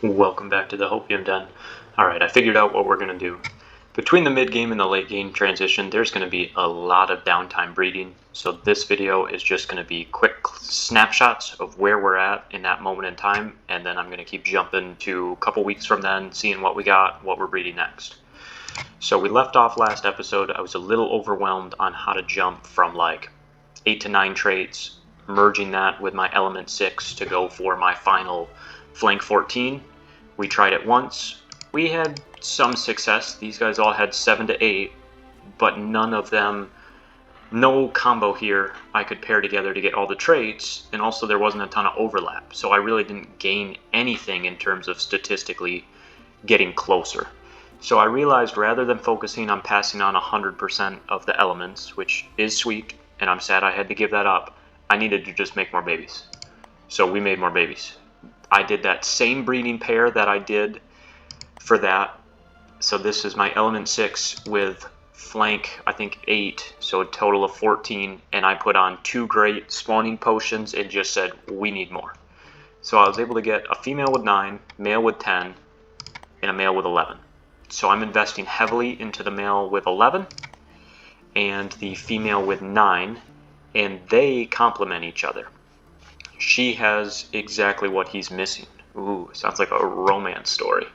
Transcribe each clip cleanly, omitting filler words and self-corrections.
Welcome back to the Hopium Den. Alright, I figured out what we're going to do. Between the mid-game and the late-game transition, there's going to be a lot of downtime breeding, so this video is just going to be quick snapshots of where we're at in that moment in time, and then I'm going to keep jumping to a couple weeks from then, seeing what we got, what we're breeding next. So we left off last episode. I was a little overwhelmed on how to jump from like 8 to 9 traits, merging that with my element 6 to go for my final flank 14. We tried it once. We had some success. These guys all had 7 to 8, but none of them, no combo here I could pair together to get all the traits, and also there wasn't a ton of overlap. So I really didn't gain anything in terms of statistically getting closer. So I realized rather than focusing on passing on 100% of the elements, which is sweet, and I'm sad I had to give that up, I needed to just make more babies. So we made more babies. I did that same breeding pair that I did for that. So this is my element 6 with flank, I think 8, so a total of 14, and I put on 2 great spawning potions and just said, we need more. So I was able to get a female with 9, male with 10, and a male with 11. So I'm investing heavily into the male with 11 and the female with 9, and they complement each other. She has exactly what he's missing. Ooh, sounds like a romance story.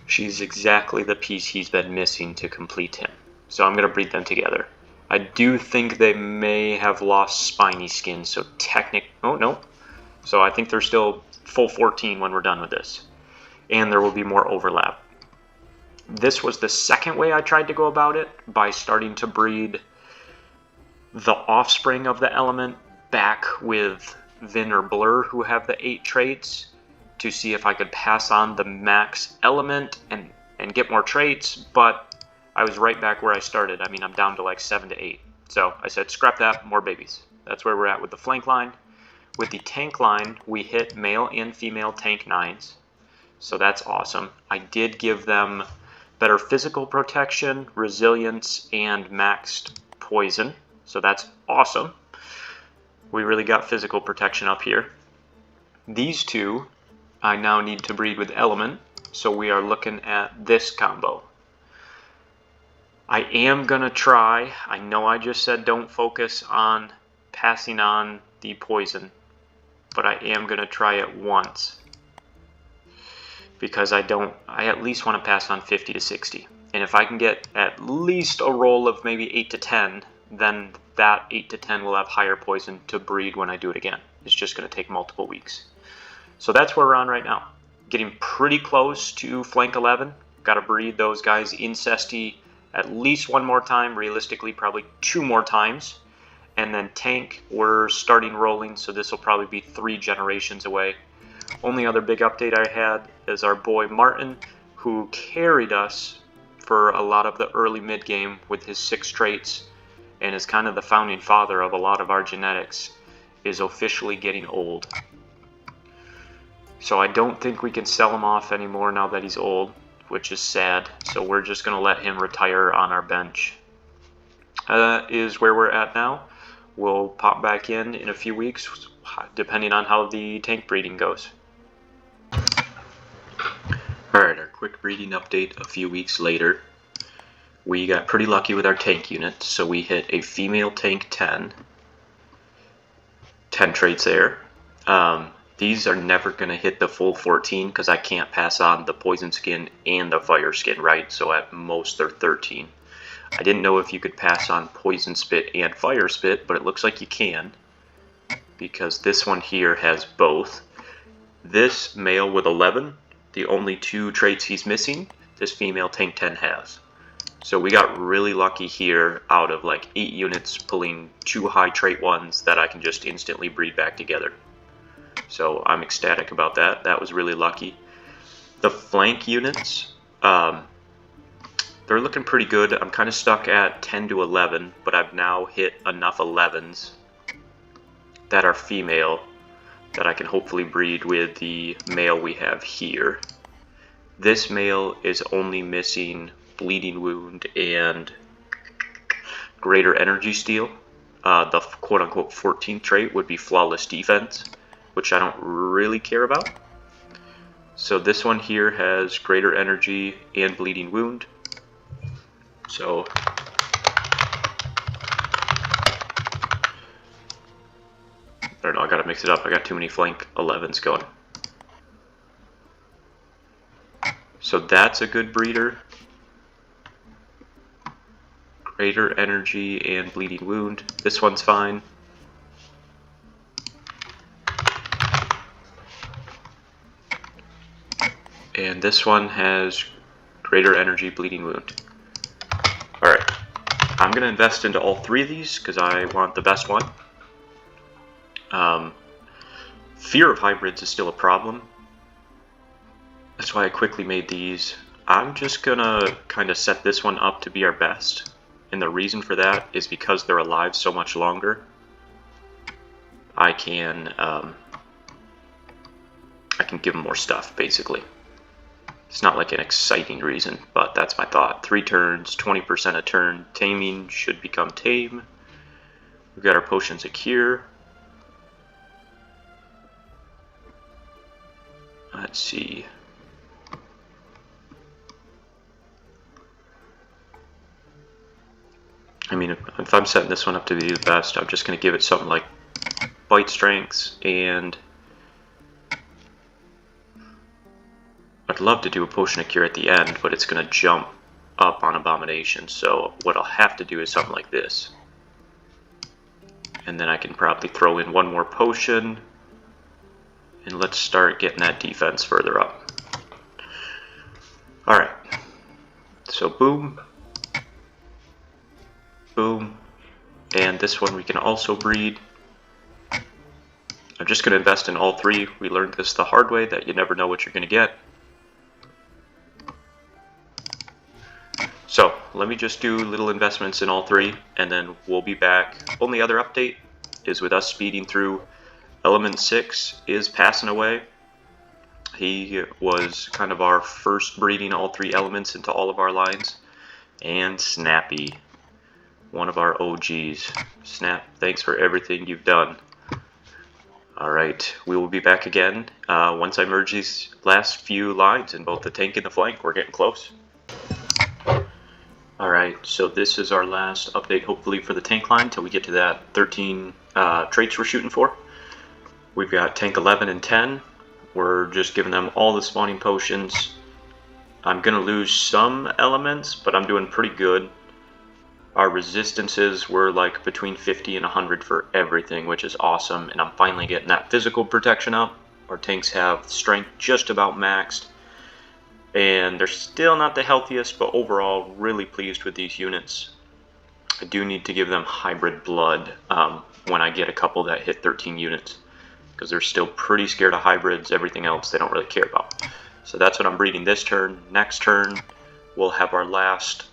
She's exactly the piece he's been missing to complete him. So I'm going to breed them together. I do think they may have lost spiny skin, so oh no. So I think they're still full 14 when we're done with this. And there will be more overlap. This was the second way I tried to go about it, by starting to breed the offspring of the element back with Vin or Blur, who have the 8 traits, to see if I could pass on the max element and get more traits, but I was right back where I started. I mean, I'm down to like 7 to 8. So I said, scrap that, more babies. That's where we're at with the flank line. With the tank line, we hit male and female tank 9s. So that's awesome. I did give them better physical protection, resilience, and maxed poison. So that's awesome. We really got physical protection up here. These two I now need to breed with element, so we are looking at this combo. I am going to try, I know I just said don't focus on passing on the poison, but I am going to try it once. Because I at least want to pass on 50 to 60. And if I can get at least a roll of maybe 8 to 10, then that 8 to 10 will have higher poison to breed when I do it again. It's just going to take multiple weeks. So that's where we're on right now. Getting pretty close to flank 11. Got to breed those guys incesty at least one more time, realistically probably 2 more times. And then tank, we're starting rolling, so this will probably be 3 generations away. Only other big update I had is our boy Martin, who carried us for a lot of the early mid-game with his 6 traits, and is kind of the founding father of a lot of our genetics, is officially getting old. So I don't think we can sell him off anymore now that he's old, which is sad. So we're just going to let him retire on our bench. That is where we're at now. We'll pop back in a few weeks, depending on how the tank breeding goes. Alright, our quick breeding update a few weeks later. We got pretty lucky with our tank unit, so we hit a female tank 10. 10 traits there. These are never going to hit the full 14 because I can't pass on the poison skin and the fire skin, right? So at most they're 13. I didn't know if you could pass on poison spit and fire spit, but it looks like you can, because this one here has both. This male with 11, the only 2 traits he's missing, this female tank 10 has. So we got really lucky here out of like 8 units pulling 2 high trait ones that I can just instantly breed back together. So I'm ecstatic about that. That was really lucky. The flank units, they're looking pretty good. I'm kind of stuck at 10 to 11, but I've now hit enough 11s that are female that I can hopefully breed with the male we have here. This male is only missing bleeding wound and greater energy steal. The quote-unquote 14th trait would be flawless defense, which I don't really care about. So this one here has greater energy and bleeding wound. So I don't know, I gotta mix it up. I got too many flank 11s going. So that's a good breeder. Greater energy and bleeding wound. This one's fine. And this one has greater energy, bleeding wound. Alright, I'm going to invest into all three of these because I want the best one. Fear of hybrids is still a problem. That's why I quickly made these. I'm just going to kind of set this one up to be our best. And the reason for that is because they're alive so much longer. I can give them more stuff, basically. It's not like an exciting reason, but that's my thought. 3 turns, 20% a turn. Taming should become tame. We've got our potions of cure. Let's see. I mean, if I'm setting this one up to be the best, I'm just going to give it something like bite strengths, and I'd love to do a potion of cure at the end, but it's going to jump up on abominations. So what I'll have to do is something like this. And then I can probably throw in one more potion. And let's start getting that defense further up. Alright. So boom. Boom. And this one we can also breed. I'm just going to invest in all three. We learned this the hard way, that you never know what you're going to get. So let me just do little investments in all three, and then we'll be back. Only other update is with us speeding through. Element 6 is passing away. He was kind of our first breeding all three elements into all of our lines. And Snappy, one of our OGs. Snap, thanks for everything you've done. Alright, we will be back again once I merge these last few lines in both the tank and the flank. We're getting close. Alright, so this is our last update, hopefully, for the tank line till we get to that 13 traits we're shooting for. We've got tank 11 and 10. We're just giving them all the spawning potions. I'm going to lose some elements, but I'm doing pretty good. Our resistances were like between 50 and 100 for everything, which is awesome. And I'm finally getting that physical protection up. Our tanks have strength just about maxed. And they're still not the healthiest, but overall really pleased with these units. I do need to give them hybrid blood when I get a couple that hit 13 units, because they're still pretty scared of hybrids. Everything else they don't really care about. So that's what I'm breeding this turn. Next turn we'll have our last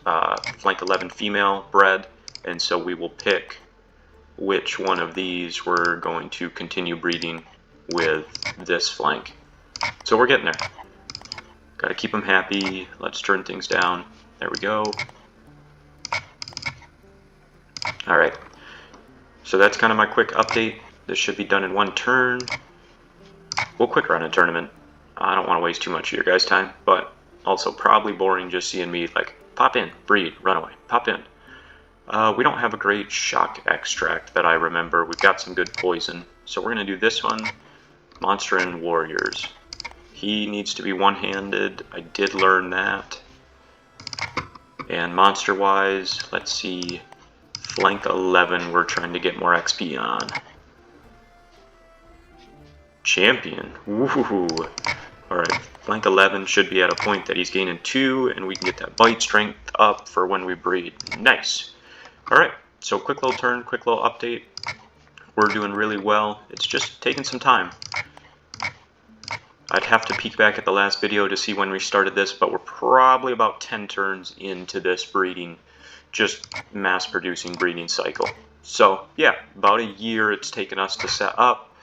flank 11 female bred, and so we will pick which one of these we're going to continue breeding with this flank. So we're getting there. Gotta keep them happy. Let's turn things down. There we go. Alright. So that's kind of my quick update. This should be done in one turn. We'll quick run a tournament. I don't want to waste too much of your guys' time, but also probably boring just seeing me like pop in, breed, run away, pop in. We don't have a great shock extract that I remember. We've got some good poison. So we're going to do this one. Monster and Warriors. He needs to be one-handed. I did learn that. And monster-wise, let's see. Flank 11, we're trying to get more XP on. Champion. Woohoo. Alright, flank 11 should be at a point that he's gaining 2, and we can get that bite strength up for when we breed. Nice. Alright, so quick little turn, quick little update. We're doing really well. It's just taking some time. I'd have to peek back at the last video to see when we started this, but we're probably about 10 turns into this breeding, just mass-producing breeding cycle. So, yeah, about a year it's taken us to set up.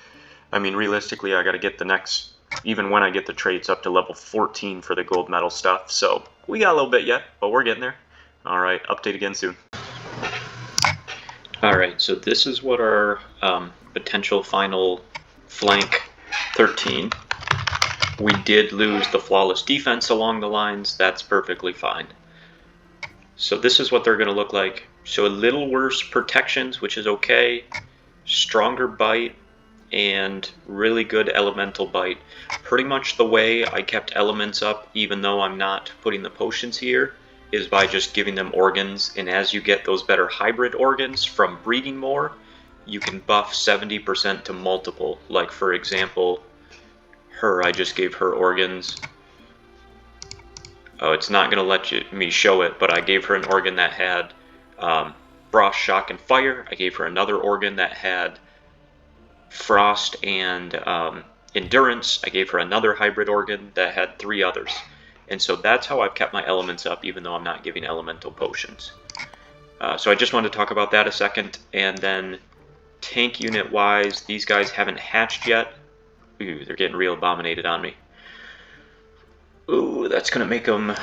I mean, realistically, I got to get the next, even when I get the traits, up to level 14 for the gold medal stuff. So, we got a little bit yet, but we're getting there. Alright, update again soon. Alright, so this is what our potential final flank 13. We did lose the flawless defense along the lines. That's perfectly fine. So this is what they're going to look like. So a little worse protections, which is okay. Stronger bite and really good elemental bite. Pretty much the way I kept elements up, even though I'm not putting the potions here, is by just giving them organs. And as you get those better hybrid organs from breeding more, you can buff 70% to multiple. Like for example, her, I just gave her organs. Oh, it's not going to let me show it, but I gave her an organ that had frost, shock, and fire. I gave her another organ that had frost and endurance. I gave her another hybrid organ that had 3 others. And so that's how I've kept my elements up, even though I'm not giving elemental potions. So I just wanted to talk about that a second. And then tank unit wise, these guys haven't hatched yet. Ooh, they're getting real abominated on me. Ooh, that's going to make them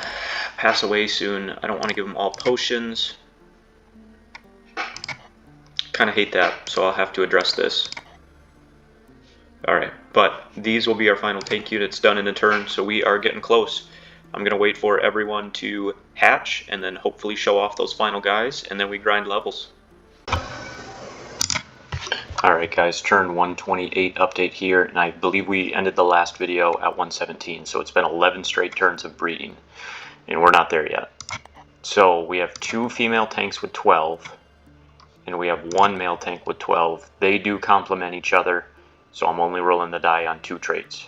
pass away soon. I don't want to give them all potions. Kind of hate that, so I'll have to address this. Alright, but these will be our final tank units done in a turn, so we are getting close. I'm going to wait for everyone to hatch, and then hopefully show off those final guys, and then we grind levels. Alright guys, turn 128 update here, and I believe we ended the last video at 117, so it's been 11 straight turns of breeding, and we're not there yet. So we have 2 female tanks with 12, and we have 1 male tank with 12. They do complement each other, so I'm only rolling the die on 2 traits.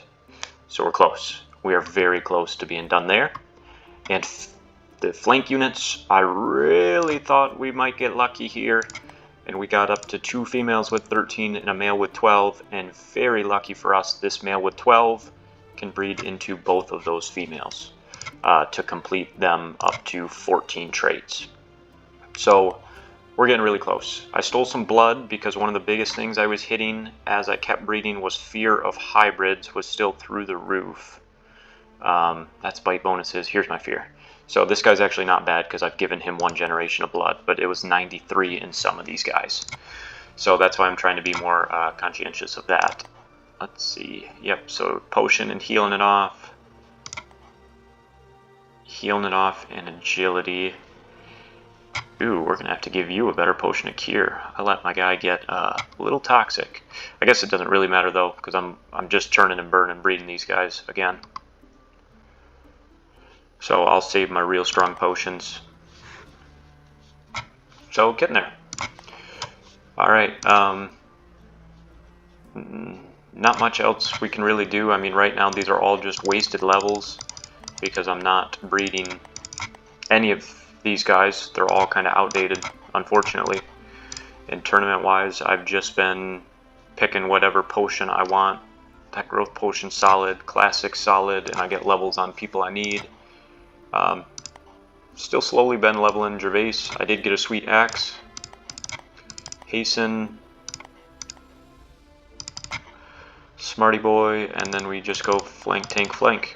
So we're close. We are very close to being done there. And the flank units, I really thought we might get lucky here. And we got up to 2 females with 13 and a male with 12. And very lucky for us, this male with 12 can breed into both of those females to complete them up to 14 traits. So we're getting really close. I stole some blood because one of the biggest things I was hitting as I kept breeding was fear of hybrids was still through the roof. That's bite bonuses. Here's my fear. So this guy's actually not bad because I've given him 1 generation of blood, but it was 93 in some of these guys. So that's why I'm trying to be more conscientious of that. Let's see. Yep, so potion and healing it off. Healing it off and agility. Ooh, we're going to have to give you a better potion of cure. I let my guy get a little toxic. I guess it doesn't really matter though, because I'm just churning and burning breeding these guys again. So I'll save my real strong potions. So getting there. Alright, not much else we can really do. I mean, right now these are all just wasted levels because I'm not breeding any of these guys. They're all kind of outdated, unfortunately. And tournament-wise, I've just been picking whatever potion I want. That growth potion solid, classic solid, and I get levels on people I need. Still slowly been leveling Gervais. I did get a sweet axe. Hasten. Smarty boy, and then we just go flank, tank, flank.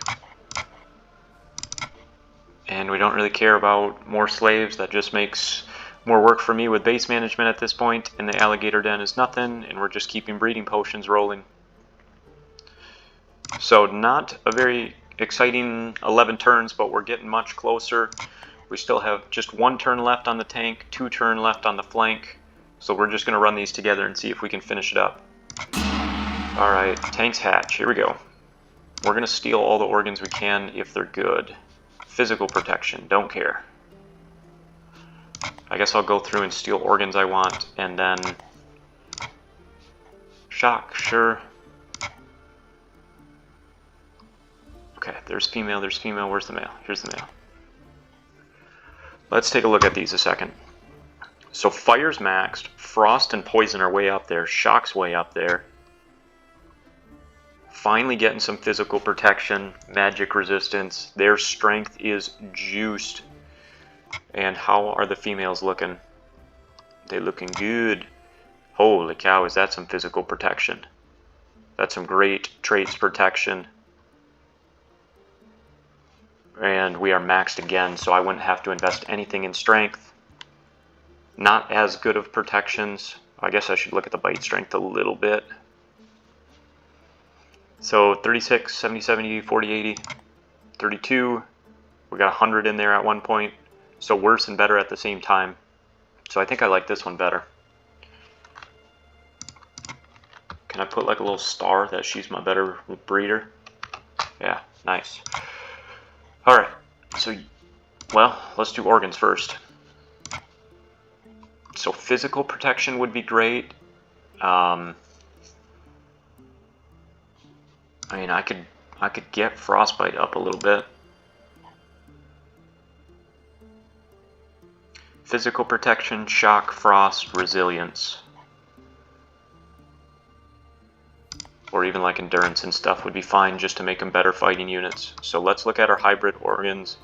And we don't really care about more slaves. That just makes more work for me with base management at this point, and the alligator den is nothing, and we're just keeping breeding potions rolling. So not a very exciting 11 turns, but we're getting much closer. We still have just 1 turn left on the tank, 2 turn left on the flank, so we're just going to run these together and see if we can finish it up. Alright, tanks hatch, here we go. We're going to steal all the organs we can if they're good. Physical protection, don't care. I guess I'll go through and steal organs I want, and then shock, sure. Okay, there's female, where's the male? Here's the male. Let's take a look at these a second. So fire's maxed, frost and poison are way up there, shock's way up there. Finally getting some physical protection, magic resistance. Their strength is juiced. And how are the females looking? They looking good. Holy cow, is that some physical protection? That's some great traits protection. And we are maxed again, so I wouldn't have to invest anything in strength. Not as good of protections. I guess I should look at the bite strength a little bit. So 36, 70, 70, 40, 80, 32. We got 100 in there at one point. So worse and better at the same time. So I think I like this one better. Can I put like a little star that she's my better breeder? Yeah, nice. Alright, so, well, let's do organs first. So physical protection would be great. I mean, I could get frostbite up a little bit. Physical protection, shock, frost, resilience. Or even like endurance and stuff would be fine just to make them better fighting units. So let's look at our hybrid organs.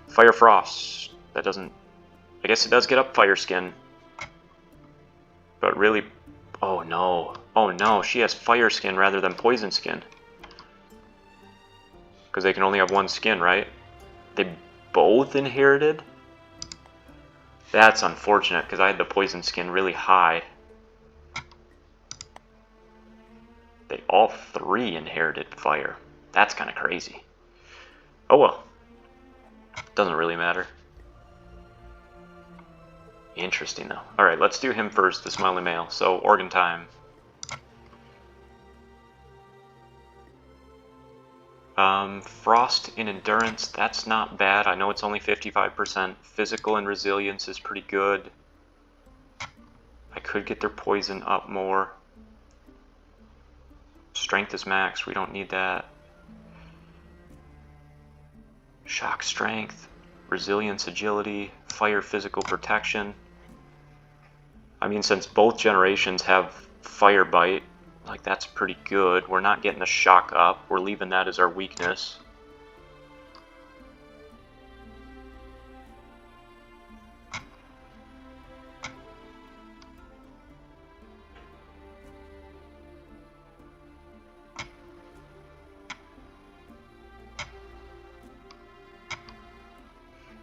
Fire frost. That doesn't... I guess it does get up fire skin. But really... Oh no. Oh no, she has fire skin rather than poison skin. Because they can only have one skin, right? They both inherited? That's unfortunate because I had the poison skin really high. They all three inherited fire. That's kind of crazy. Oh well. Doesn't really matter. Interesting though. Alright, let's do him first, the smiley male. So, organ time. Frost in endurance, that's not bad. I know it's only 55%. Physical and resilience is pretty good. I could get their poison up more. Strength is max, we don't need that. Shock strength, resilience, agility, fire physical protection. I mean, since both generations have fire bite, like that's pretty good. We're not getting the shock up. We're leaving that as our weakness.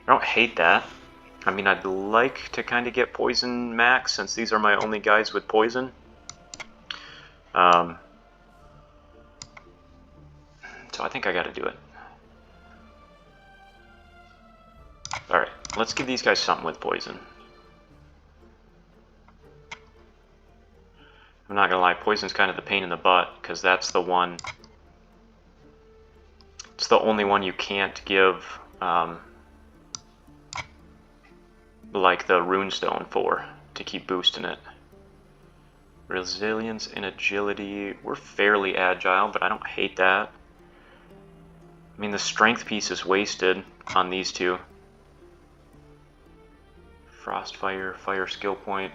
I don't hate that. I mean, I'd like to kind of get poison max since these are my only guys with poison. So I think I gotta do it. Alright, let's give these guys something with poison. I'm not gonna lie, poison's kind of the pain in the butt, because that's the one... It's the only one you can't give, like the runestone for, to keep boosting it. Resilience and agility, we're fairly agile, but I don't hate that. I mean, the strength piece is wasted on these two. Frostfire, fire skill point.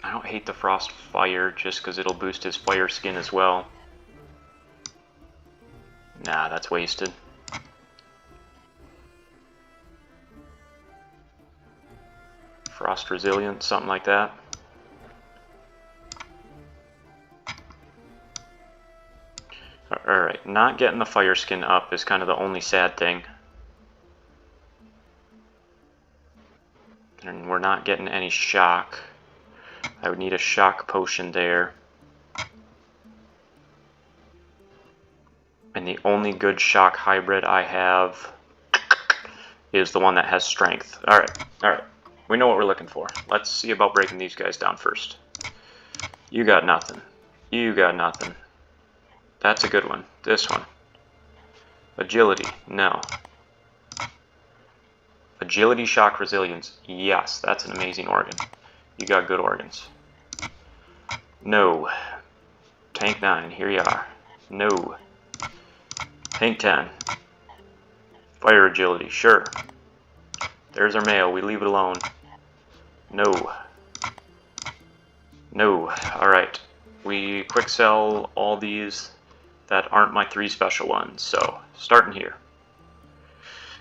I don't hate the frost fire just because it'll boost his fire skin as well. Nah, that's wasted. Frost resilience, something like that. Alright, not getting the fire skin up is kind of the only sad thing. And we're not getting any shock. I would need a shock potion there. And the only good shock hybrid I have is the one that has strength. Alright, alright. We know what we're looking for. Let's see about breaking these guys down first. You got nothing. You got nothing. That's a good one. This one. Agility. No. Agility, shock, resilience. Yes, that's an amazing organ. You got good organs. No. Tank 9. Here you are. No. Tank 10. Fire agility. Sure. There's our male. We leave it alone. No. No. Alright. We quick sell all these that aren't my 3 special ones. So, starting here.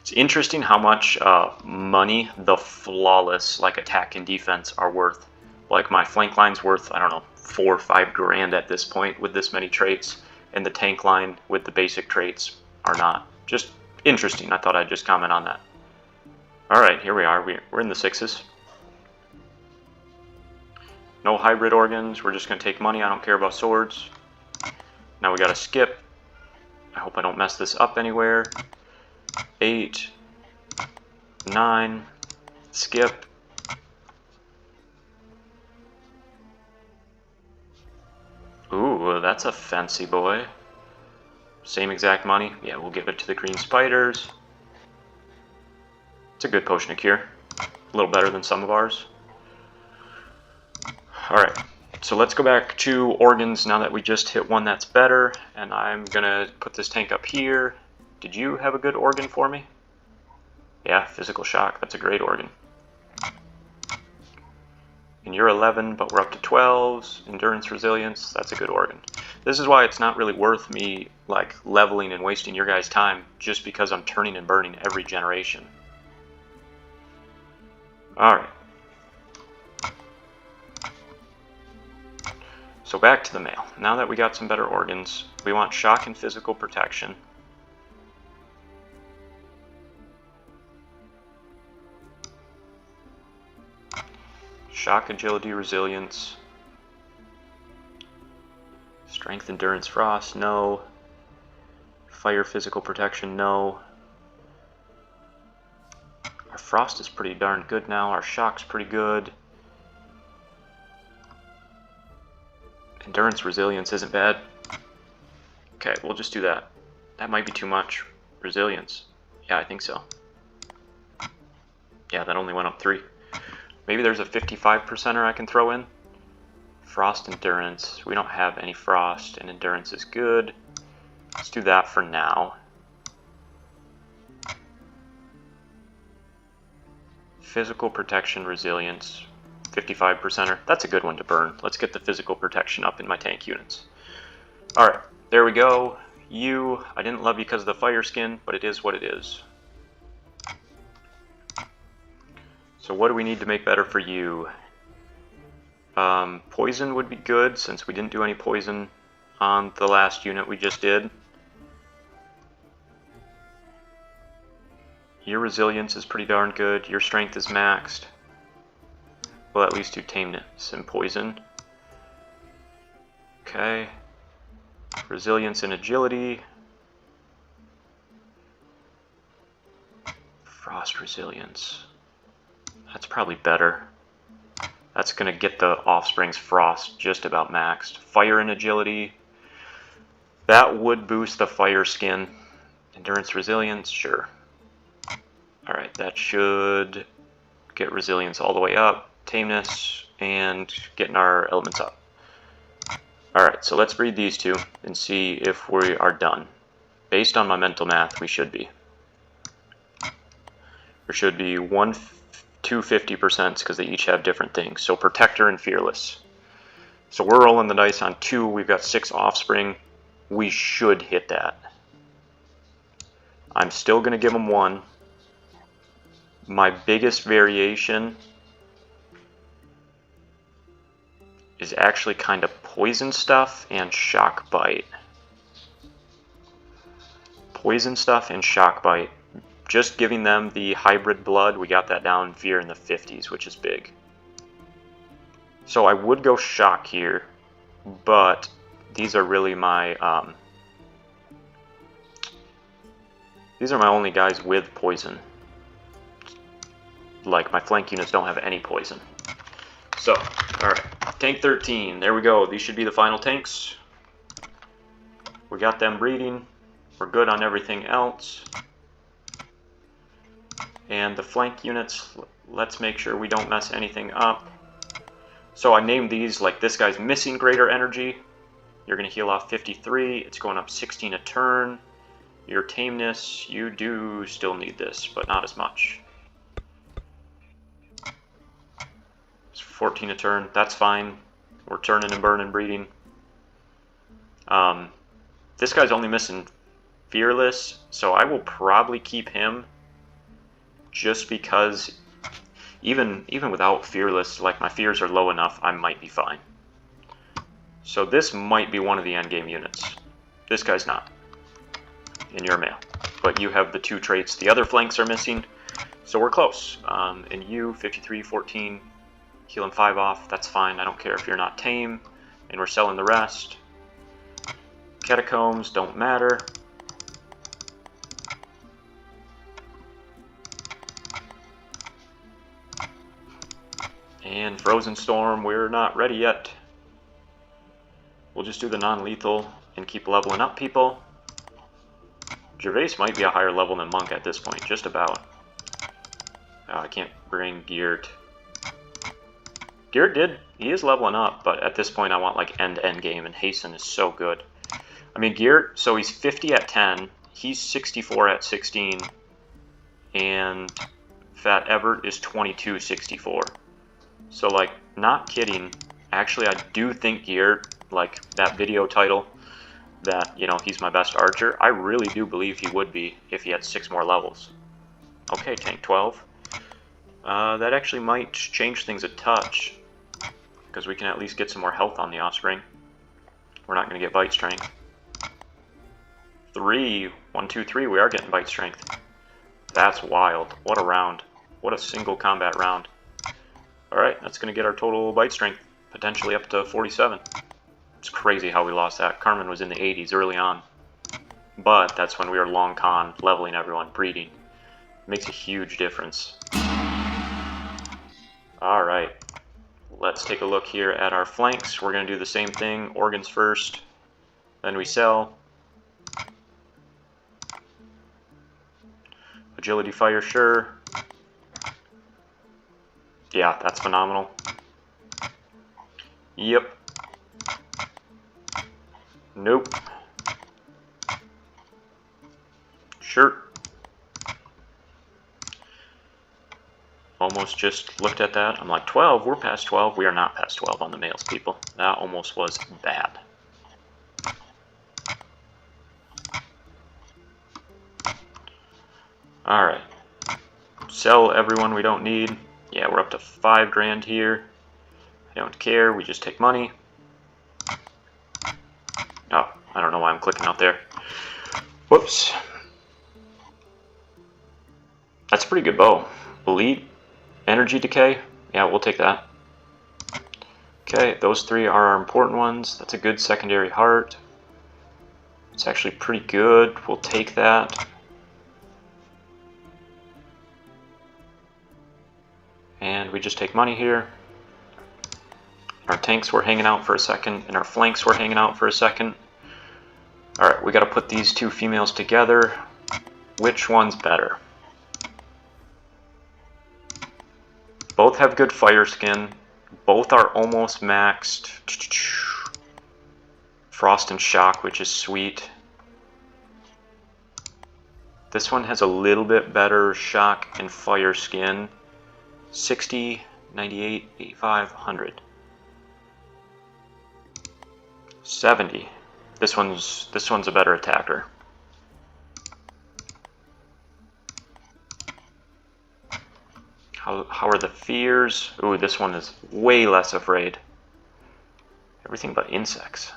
It's interesting how much money the flawless, like attack and defense, are worth. Like my flank line's worth, I don't know, 4 or 5 grand at this point with this many traits, and the tank line with the basic traits are not. Just interesting. I thought I'd just comment on that. Alright, here we are. We're in the 6s. No hybrid organs. We're just going to take money. I don't care about swords. Now we got to skip. I hope I don't mess this up anywhere. 8, 9, skip. Ooh, that's a fancy boy. Same exact money. Yeah, we'll give it to the green spiders. It's a good potion of cure. A little better than some of ours. Alright, so let's go back to organs now that we just hit one that's better. And I'm gonna put this tank up here. Did you have a good organ for me? Yeah, physical shock. That's a great organ. And you're 11, but we're up to 12s. Endurance, resilience, that's a good organ. This is why it's not really worth me like leveling and wasting your guys' time just because I'm turning and burning every generation. Alright. So back to the mail. Now that we got some better organs, we want shock and physical protection. Shock, agility, resilience. Strength, endurance, frost, no. Fire, physical protection, no. Our frost is pretty darn good now. Our shock's pretty good. Endurance, resilience isn't bad. Okay, we'll just do that. That might be too much. Resilience. Yeah, I think so. Yeah, that only went up 3. Maybe there's a 55%er I can throw in. Frost, endurance. We don't have any frost, and endurance is good. Let's do that for now. Physical protection, resilience. 55%er. That's a good one to burn. Let's get the physical protection up in my tank units. Alright, there we go. You, I didn't love you because of the fire skin, but it is what it is. So what do we need to make better for you? Poison would be good, since we didn't do any poison on the last unit we just did. Your resilience is pretty darn good. Your strength is maxed. We'll at least do tameness and poison. Okay. Resilience and agility. Frost resilience. That's probably better. That's going to get the Offspring's frost just about maxed. Fire and agility. That would boost the fire skin. Endurance, resilience, sure. Alright, that should get resilience all the way up. Tameness, and getting our elements up. Alright, so let's breed these two and see if we are done. Based on my mental math, we should be. There should be 2 50% because they each have different things. So Protector and Fearless. So we're rolling the dice on 2. We've got 6 Offspring. We should hit that. I'm still going to give them 1. My biggest variation is actually kind of poison stuff and shock bite. Poison stuff and shock bite. Just giving them the hybrid blood, we got that down fear in the 50s, which is big. So I would go shock here, but these are really my these are my only guys with poison. Like, my flank units don't have any poison. So, alright. Tank 13. There we go. These should be the final tanks. We got them breeding. We're good on everything else. And the flank units, let's make sure we don't mess anything up. So I named these, like, this guy's missing greater energy. You're going to heal off 53. It's going up 16 a turn. Your tameness, you do still need this, but not as much. 14 a turn, that's fine. We're turning and burning, breeding. This guy's only missing Fearless, so I will probably keep him just because even without Fearless, like, my fears are low enough, I might be fine. So this might be one of the endgame units. This guy's not in your mail, but you have the 2 traits. The other flanks are missing, so we're close. And you, 53, 14, Heal him 5 off, that's fine. I don't care if you're not tame. And we're selling the rest. Catacombs don't matter. And Frozen Storm, we're not ready yet. We'll just do the non-lethal and keep leveling up people. Gervais might be a higher level than Monk at this point, just about. Oh, I can't bring Geert. Geert he is leveling up, but at this point I want like endgame, and Hasten is so good. I mean, Geert, so he's 50 at 10, he's 64 at 16, and Fat Everett is 2264. So, like, not kidding, actually I do think Geert, like that video title, that, you know, he's my best archer, I really do believe he would be if he had 6 more levels. Okay, tank 12. That actually might change things a touch, because we can at least get some more health on the Offspring. We're not going to get bite strength. 3, 1, 2, 3, we are getting bite strength. That's wild. What a round. What a single combat round. Alright, that's going to get our total bite strength, potentially up to 47. It's crazy how we lost that. Carmen was in the 80s early on. But that's when we were long con, leveling everyone, breeding. It makes a huge difference. Alright, let's take a look here at our flanks. We're going to do the same thing. Organs first, then we sell. Agility fire, sure. Yeah, that's phenomenal. Yep. Nope. Sure. Almost just looked at that. I'm like, 12? We're past 12. We are not past 12 on the males, people. That almost was bad. Alright. Sell everyone we don't need. Yeah, we're up to 5 grand here. I don't care. We just take money. Oh, I don't know why I'm clicking out there. Whoops. That's a pretty good bow. Elite. Energy decay. Yeah, we'll take that. Okay, those 3 are our important ones. That's a good secondary heart. It's actually pretty good. We'll take that. And we just take money here. Our tanks were hanging out for a second, and our flanks were hanging out for a second. Alright, we gotta put these 2 females together. Which one's better? Both have good fire skin. Both are almost maxed. Frost and Shock, which is sweet. This one has a little bit better shock and fire skin. 60, 98, 85, 100. 70. This one's a better attacker. How are the fears? Ooh, this one is way less afraid. Everything but insects.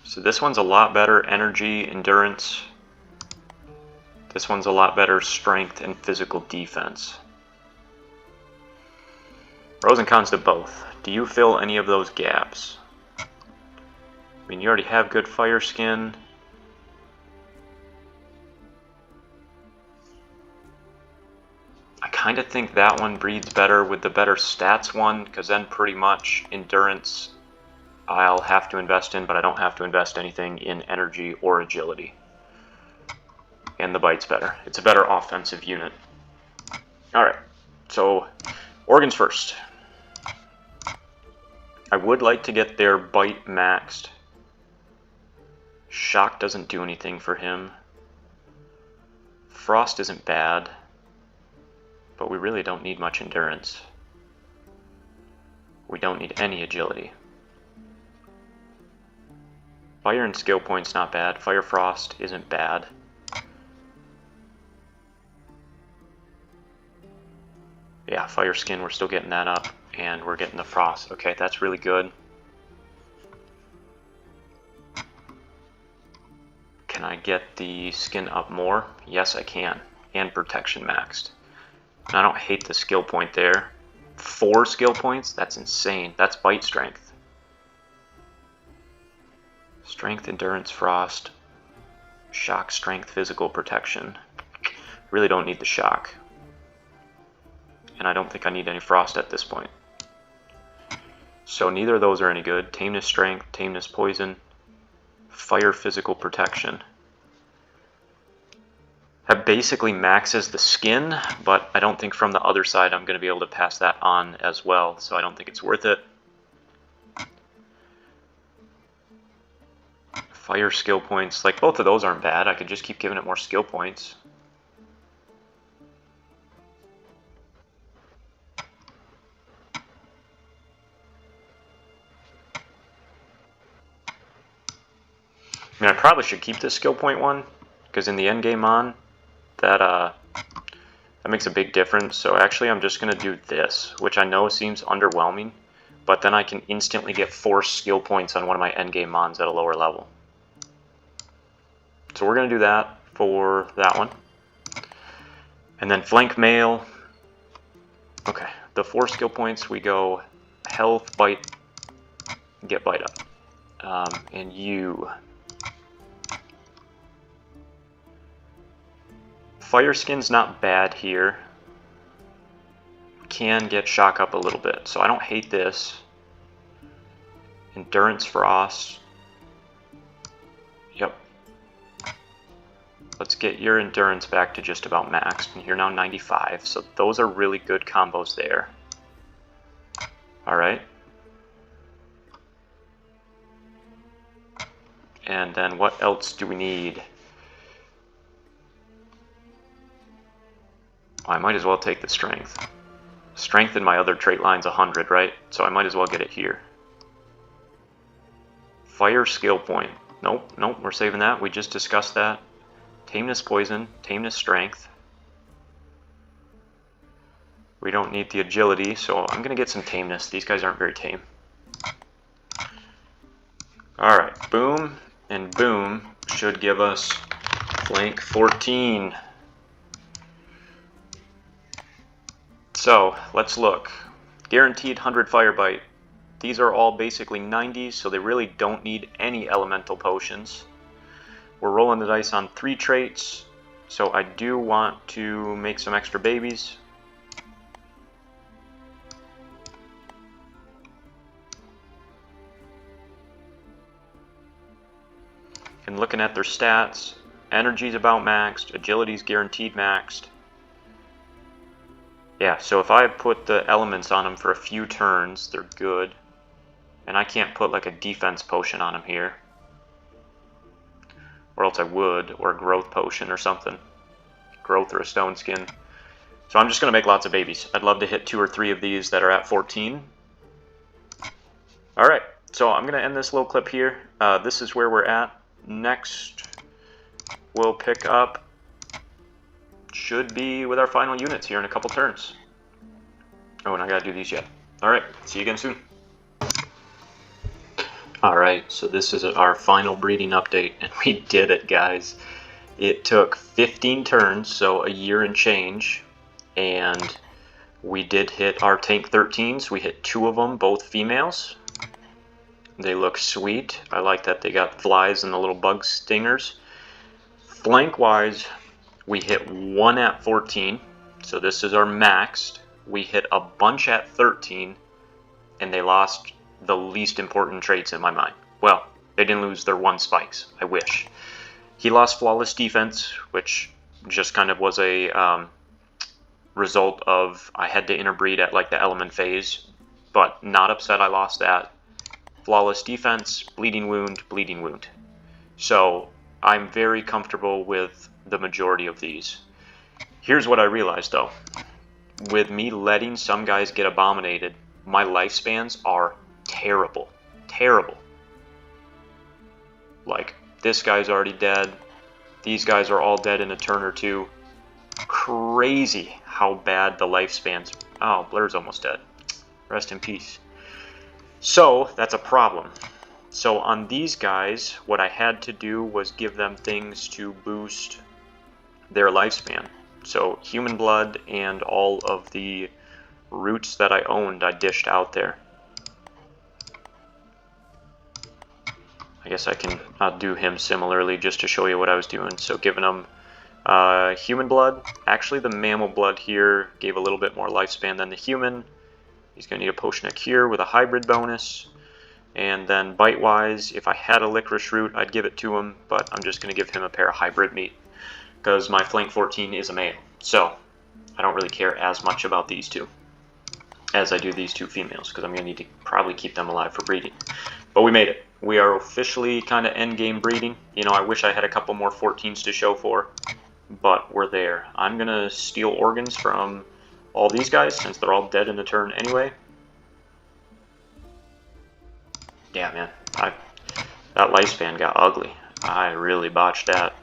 So this one's a lot better energy, endurance. This one's a lot better strength and physical defense. Pros and cons to both. Do you fill any of those gaps? I mean, you already have good fire skin. I kind of think that one breeds better with the better stats one, because then pretty much endurance I'll have to invest in, but I don't have to invest anything in energy or agility. And the bite's better. It's a better offensive unit. Alright, so organs first. I would like to get their bite maxed. Shock doesn't do anything for him. Frost isn't bad, but we really don't need much endurance. We don't need any agility. Fire and skill points not bad. Fire Frost isn't bad. Yeah, fire skin, we're still getting that up, and we're getting the frost. Okay, that's really good. Can I get the skin up more? Yes, I can. And protection maxed. And I don't hate the skill point there. 4 skill points? That's insane. That's bite strength. Strength, endurance, frost, shock, strength, physical, protection. Really don't need the shock. And I don't think I need any frost at this point. So neither of those are any good. Tameness, strength, tameness, poison, fire, physical, protection. That basically maxes the skin, but I don't think from the other side I'm going to be able to pass that on as well, so I don't think it's worth it. Fire skill points, like both of those aren't bad. I could just keep giving it more skill points. I mean, I probably should keep this skill point one, because in the end game on, that makes a big difference. So actually I'm just going to do this, which I know seems underwhelming, but then I can instantly get 4 skill points on one of my endgame mons at a lower level. So we're going to do that for that one. And then flank mail. Okay, the 4 skill points, we go health, bite, get bite up. And you. Fire skin's not bad here. Can get shock up a little bit, so I don't hate this. Endurance, frost. Yep. Let's get your endurance back to just about maxed, and you're now 95, so those are really good combos there. Alright. And then what else do we need? I might as well take the strength. Strength in my other trait line's 100, right? So I might as well get it here. Fire skill point. Nope, nope, we're saving that. We just discussed that. Tameness, poison, tameness, strength. We don't need the agility, so I'm going to get some tameness. These guys aren't very tame. Alright, boom and boom should give us flank 14. So, let's look. Guaranteed 100 fire bite. These are all basically 90s, so they really don't need any elemental potions. We're rolling the dice on 3 traits, so I do want to make some extra babies. And looking at their stats, energy's about maxed, agility's guaranteed maxed. Yeah, so if I put the elements on them for a few turns, they're good. And I can't put like a defense potion on them here. Or else I would, or a growth potion or something. Growth or a stone skin. So I'm just going to make lots of babies. I'd love to hit 2 or 3 of these that are at 14. Alright, so I'm going to end this little clip here. This is where we're at. Next, we'll pick up, should be with our final units here in a couple turns. Oh, and I gotta do these yet. Alright, see you again soon. Alright, so this is our final breeding update, and we did it, guys. It took 15 turns, so a year and change, and we did hit our tank 13s. We hit 2 of them, both females. They look sweet. I like that they got flies and the little bug stingers. Flank-wise, we hit 1 at 14, so this is our maxed. We hit a bunch at 13, and they lost the least important traits in my mind. Well, they didn't lose their 1 spikes. I wish. He lost flawless defense, which just kind of was a result of I had to interbreed at like the element phase, but not upset I lost that. Flawless defense, bleeding wound, bleeding wound. So I'm very comfortable with the majority of these. Here's what I realized though. With me letting some guys get abominated, my lifespans are terrible. Terrible. Like, this guy's already dead. These guys are all dead in a turn or 2. Crazy how bad the lifespans. Oh, Blur's almost dead. Rest in peace. So, that's a problem. So on these guys, what I had to do was give them things to boost their lifespan. So human blood and all of the roots that I owned, I dished out there. I guess I can do him similarly just to show you what I was doing. So giving him human blood. Actually, the mammal blood here gave a little bit more lifespan than the human. He's going to need a potion of cure with a hybrid bonus. And then bite-wise, if I had a licorice root, I'd give it to him, but I'm just going to give him a pair of hybrid meat because my flank 14 is a male. So I don't really care as much about these two as I do these two females, because I'm going to need to probably keep them alive for breeding. But we made it. We are officially kind of endgame breeding. You know, I wish I had a couple more 14s to show for, but we're there. I'm going to steal organs from all these guys since they're all dead in the turn anyway. Yeah, man, that lifespan got ugly. I really botched that.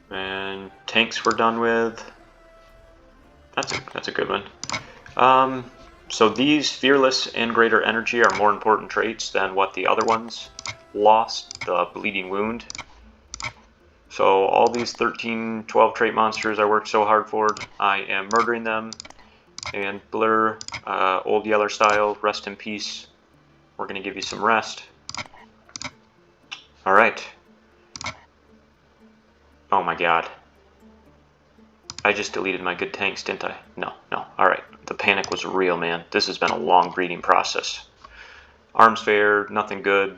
And tanks we're done with. That's a good one. So these fearless and greater energy are more important traits than what the other ones lost. The bleeding wound. So all these 13, 12 trait monsters I worked so hard for, I am murdering them. And Blur, Old Yeller style, rest in peace. We're going to give you some rest. Alright. Oh my god. I just deleted my good tanks, didn't I? No. Alright. The panic was real, man. This has been a long breeding process. Arms fair, nothing good.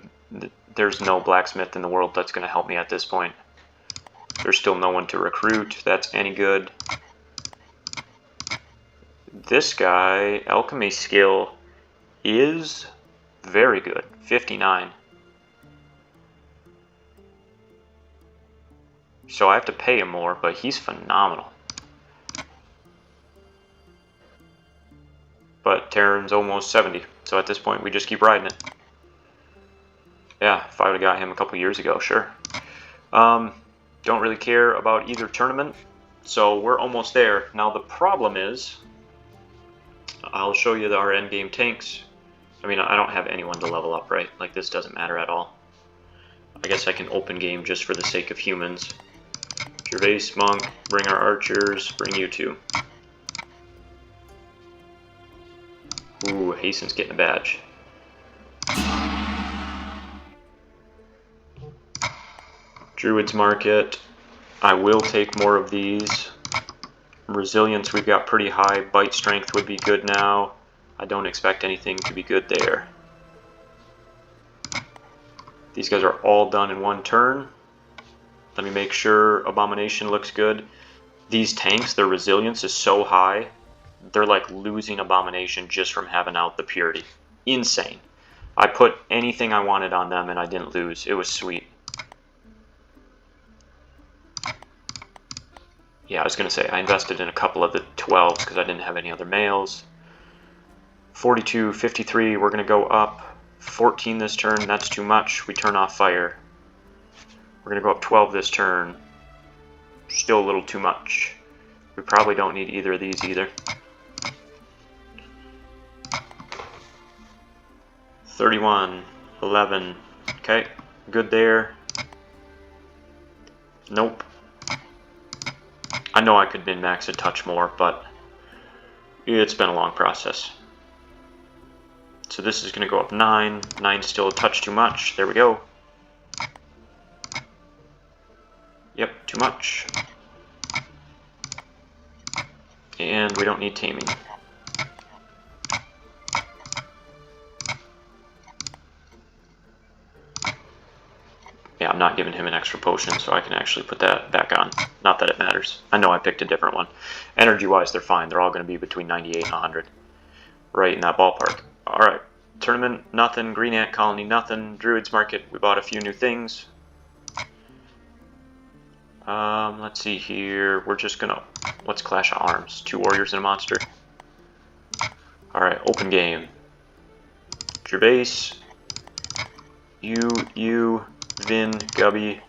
There's no blacksmith in the world that's going to help me at this point. There's still no one to recruit that's any good. This guy, alchemy skill, is very good. 59. So I have to pay him more, but he's phenomenal. But Terran's almost 70, so at this point we just keep riding it. Yeah, if I would have got him a couple years ago, sure. Don't really care about either tournament, so we're almost there. Now the problem is, I'll show you our endgame tanks. I mean, I don't have anyone to level up, right? Like, this doesn't matter at all. I guess I can open game just for the sake of humans. Gervais, Monk, bring our archers, bring you two. Ooh, Hasten's getting a badge. Druid's Market. I will take more of these. Resilience we've got pretty high. Bite strength would be good now. I don't expect anything to be good there. These guys are all done in one turn. Let me make sure Abomination looks good. These tanks, their resilience is so high, they're like losing Abomination just from having out the purity. Insane. I put anything I wanted on them and I didn't lose. It was sweet. Yeah, I was going to say, I invested in a couple of the 12s because I didn't have any other males. 42, 53, we're going to go up. 14 this turn, that's too much. We turn off fire. We're going to go up 12 this turn. Still a little too much. We probably don't need either of these either. 31, 11. Okay, good there. Nope. I know I could min-max a touch more, but it's been a long process. So this is going to go up 9. 9's still a touch too much. There we go. Yep, too much. And we don't need taming. Yeah, I'm not giving him an extra potion, so I can actually put that back on. Not that it matters. I know I picked a different one. Energy-wise, they're fine. They're all going to be between 98 and 100. Right in that ballpark. Alright. Tournament, nothing. Green Ant Colony, nothing. Druid's Market, we bought a few new things. Let's see here. We're just going to... Let's Clash of Arms. 2 warriors and a monster. Alright, open game. Gervais. You... Vin, Gubby,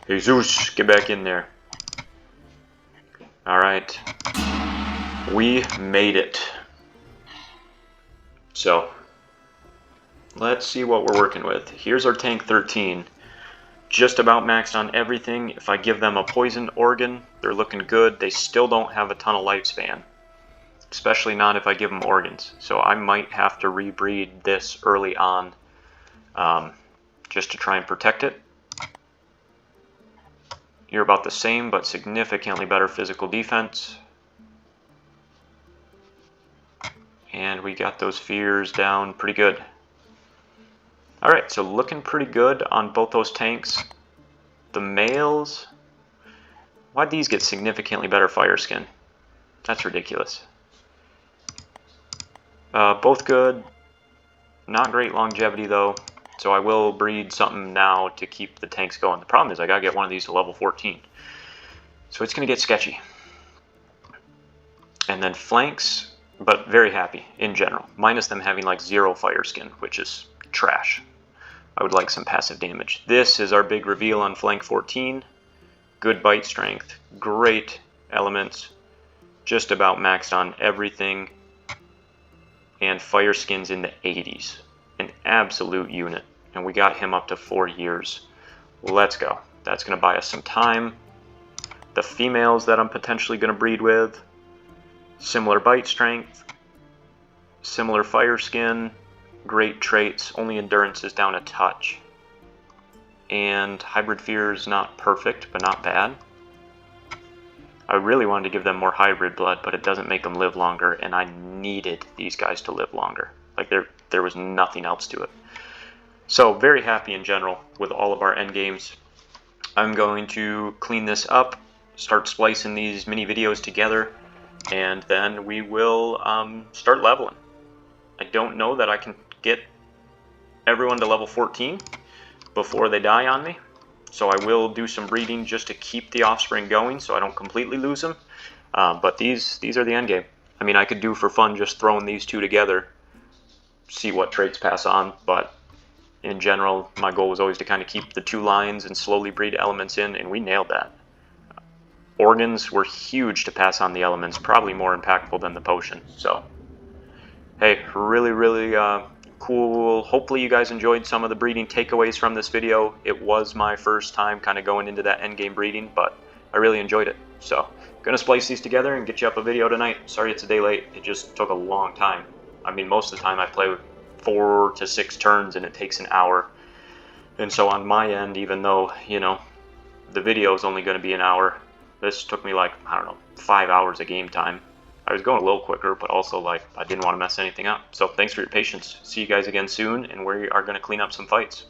Jesus, get back in there. Alright. We made it. So let's see what we're working with. Here's our tank 13. Just about maxed on everything. If I give them a poison organ, they're looking good. They still don't have a ton of lifespan, especially not if I give them organs. So I might have to rebreed this early on, just to try and protect it. You're about the same, but significantly better physical defense. And we got those fears down pretty good. Alright, so looking pretty good on both those tanks. The males, why'd these get significantly better fire skin? That's ridiculous. Both good, not great longevity though, so I will breed something now to keep the tanks going. The problem is I gotta get one of these to level 14, so it's gonna get sketchy. And then flanks, but very happy in general, minus them having like 0 fire skin, which is trash. I would like some passive damage. This is our big reveal on flank 14. Good bite strength, great elements, just about maxed on everything, and fire skins in the 80s. An absolute unit. And we got him up to 4 years. Let's go. That's going to buy us some time. The females that I'm potentially going to breed with, similar bite strength, similar fire skin, great traits, only endurance is down a touch. And hybrid fear is not perfect, but not bad. I really wanted to give them more hybrid blood, but it doesn't make them live longer, and I needed these guys to live longer. Like there was nothing else to it. So very happy in general with all of our end games. I'm going to clean this up, start splicing these mini videos together, and then we will start leveling. I don't know that I can get everyone to level 14 before they die on me, so I will do some breeding just to keep the offspring going so I don't completely lose them. But these are the end game. I mean, I could do for fun just throwing these two together, see what traits pass on, but in general, my goal was always to kind of keep the 2 lines and slowly breed elements in, and we nailed that. Organs were huge to pass on the elements, probably more impactful than the potion. So, hey, really cool. Hopefully you guys enjoyed some of the breeding takeaways from this video. It was my first time kind of going into that endgame breeding, but I really enjoyed it. So, gonna splice these together and get you up a video tonight. Sorry it's a day late. It just took a long time. I mean, most of the time I play 4 to 6 turns and it takes an hour. And so on my end, even though, you know, the video is only going to be an hour, this took me like, I don't know, 5 hours of game time. I was going a little quicker, but also like I didn't want to mess anything up. So thanks for your patience. See you guys again soon, and we are going to clean up some fights.